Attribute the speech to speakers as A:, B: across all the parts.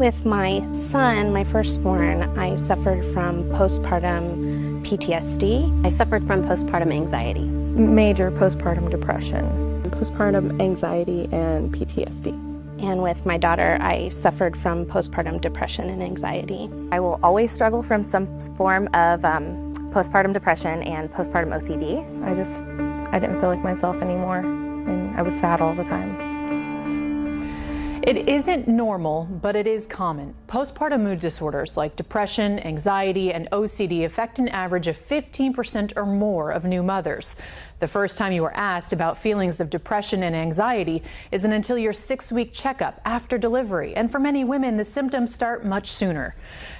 A: With my son, my firstborn, I suffered from postpartum PTSD.
B: I suffered from postpartum anxiety.
C: Major postpartum depression. Postpartum anxiety and PTSD.
A: And with my daughter, I suffered from postpartum depression and anxiety.
B: I will always struggle from some form of postpartum depression and postpartum OCD.
C: I didn't feel like myself anymore, and I was sad all the time.
D: It isn't normal, but it is common. Postpartum mood disorders like depression, anxiety, and OCD affect an average of 15% or more of new mothers. The first time you are asked about feelings of depression and anxiety isn't until your 6-week checkup after delivery, and for many women, the symptoms start much sooner.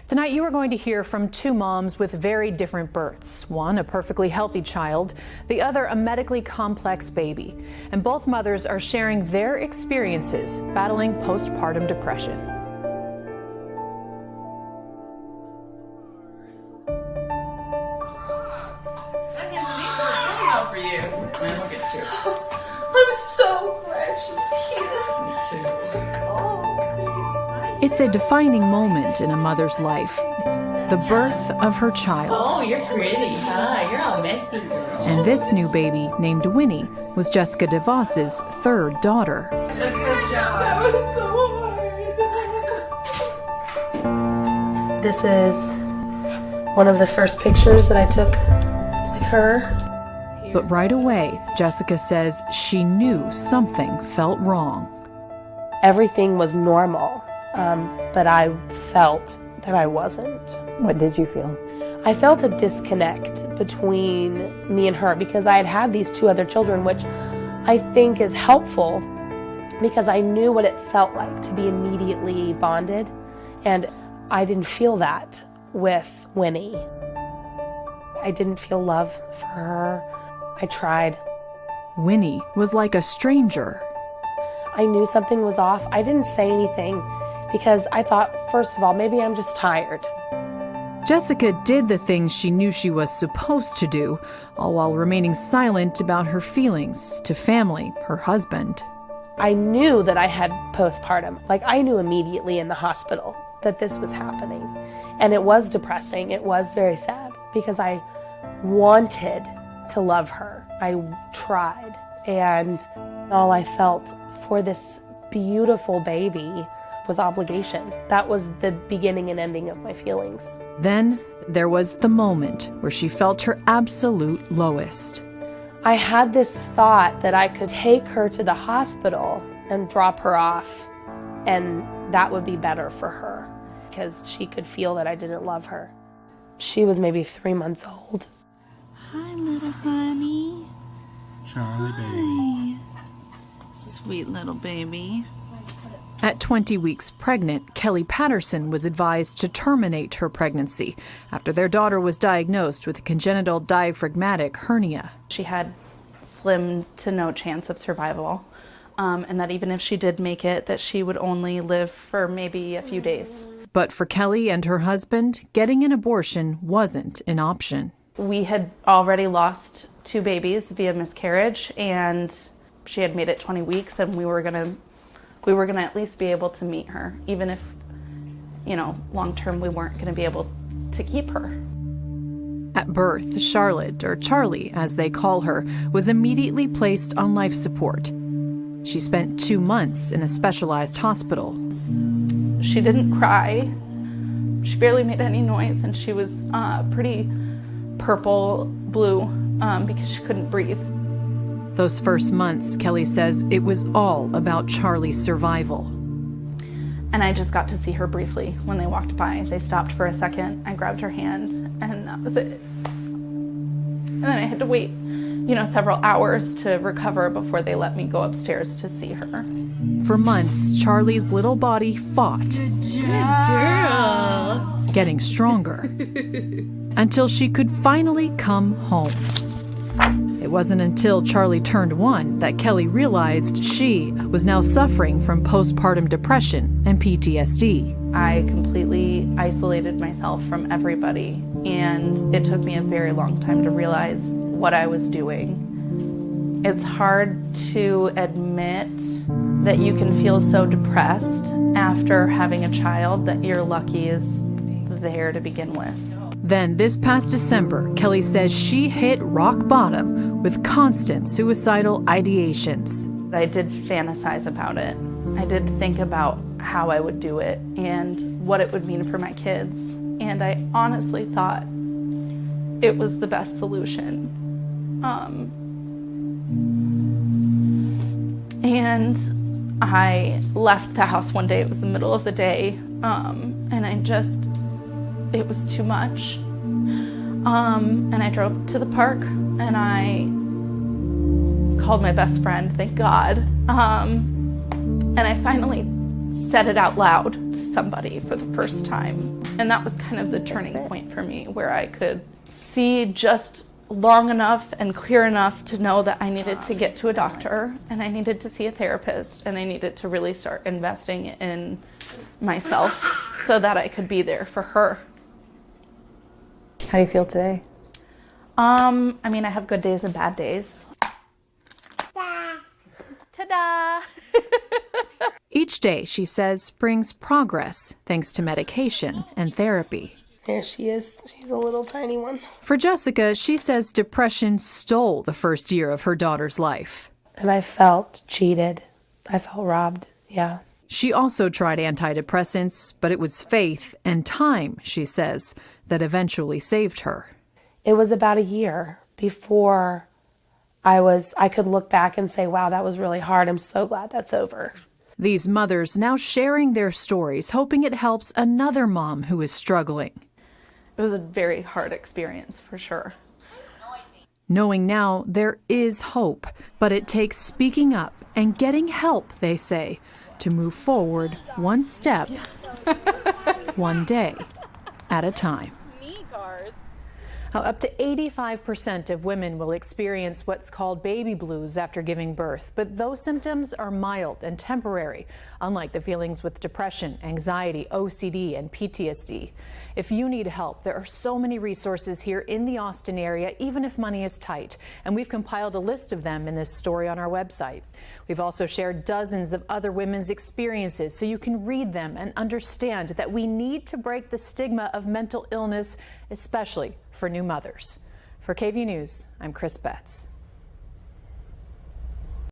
D: Tonight, you are going to hear from two moms with very different births. One, a perfectly healthy child, the other, a medically complex baby. And both mothers are sharing their experiences battling postpartum depression.
E: I'm so glad she's here. Me too.
D: It's a defining moment in a mother's life, the birth of her child.
E: Oh, you're pretty, huh? You're all messy.
D: And this new baby, named Winnie, was Jessica DeVos's third daughter.
E: Good job. That was so hard.
F: This is one of the first pictures that I took with her.
D: But right away, Jessica says she knew something felt wrong.
F: Everything was normal, but I felt that I wasn't.
C: What did you feel?
F: I felt a disconnect between me and her because I had had these two other children, which I think is helpful because I knew what it felt like to be immediately bonded, and I didn't feel that with Winnie. I didn't feel love for her. I tried.
D: Winnie was like a stranger.
F: I knew something was off. I didn't say anything because I thought, first of all, maybe I'm just tired.
D: Jessica did the things she knew she was supposed to do, all while remaining silent about her feelings to family, her husband.
F: I knew that I had postpartum. Like, I knew immediately in the hospital that this was happening. And it was depressing. It was very sad because I wanted to love her. I tried. And all I felt for this beautiful baby was obligation. That was the beginning and ending of my feelings.
D: Then there was the moment where she felt her absolute lowest.
F: I had this thought that I could take her to the hospital and drop her off, and that would be better for her because she could feel that I didn't love her. She was maybe 3 months old.
G: Hi, little honey.
H: Charlie, baby.
G: Sweet little baby.
D: At 20 weeks pregnant, Kelly Patterson was advised to terminate her pregnancy after their daughter was diagnosed with a congenital diaphragmatic hernia.
I: She had slim to no chance of survival, and that even if she did make it, that she would only live for maybe a few days.
D: But for Kelly and her husband, getting an abortion wasn't an option.
I: We had already lost 2 babies via miscarriage, and she had made it 20 weeks, and we were gonna at least be able to meet her, even if, long term we weren't gonna be able to keep her.
D: At birth, Charlotte, or Charlie as they call her, was immediately placed on life support. She spent 2 months in a specialized hospital.
I: She didn't cry. She barely made any noise, and she was pretty purple blue because she couldn't breathe.
D: Those first months, Kelly says, it was all about Charlie's survival.
I: And I just got to see her briefly when they walked by. They stopped for a second. I grabbed her hand, and that was it. And then I had to wait, several hours to recover before they let me go upstairs to see her.
D: For months, Charlie's little body fought.
G: Good girl.
D: Getting stronger. Until she could finally come home. It wasn't until Charlie turned 1 that Kelly realized she was now suffering from postpartum depression and PTSD.
I: I completely isolated myself from everybody, and it took me a very long time to realize what I was doing It's hard to admit that you can feel so depressed after having a child that you're lucky is there to begin with.
D: Then this past December, Kelly says she hit rock bottom with constant suicidal ideations.
I: I did fantasize about it. I did think about how I would do it and what it would mean for my kids. And I honestly thought it was the best solution. And I left the house one day, it was the middle of the day, and it was too much. And I drove to the park and I called my best friend, thank God. And I finally said it out loud to somebody for the first time. And that was kind of the turning point for me, where I could see just long enough and clear enough to know that I needed to get to a doctor and I needed to see a therapist and I needed to really start investing in myself so that I could be there for her.
C: How do you feel today?
I: I mean, I have good days and bad days. Ta-da!
D: Each day, she says, brings progress thanks to medication and therapy.
F: There she is. She's a little tiny one.
D: For Jessica, she says depression stole the first year of her daughter's life.
F: And I felt cheated. I felt robbed, yeah.
D: She also tried antidepressants, but it was faith and time, she says, that eventually saved her.
F: It was about a year before I could look back and say, wow, that was really hard. I'm so glad that's over.
D: These mothers now sharing their stories, hoping it helps another mom who is struggling.
I: It was a very hard experience, for sure.
D: Knowing now there is hope, but it takes speaking up and getting help, they say, to move forward one step, one day at a time. Up to 85% of women will experience what's called baby blues after giving birth, but those symptoms are mild and temporary, unlike the feelings with depression, anxiety, OCD, and PTSD. If you need help, there are so many resources here in the Austin area, even if money is tight, and we've compiled a list of them in this story on our website. We've also shared dozens of other women's experiences so you can read them and understand that we need to break the stigma of mental illness, especially for new mothers. For KVUE News, I'm Kris Betts.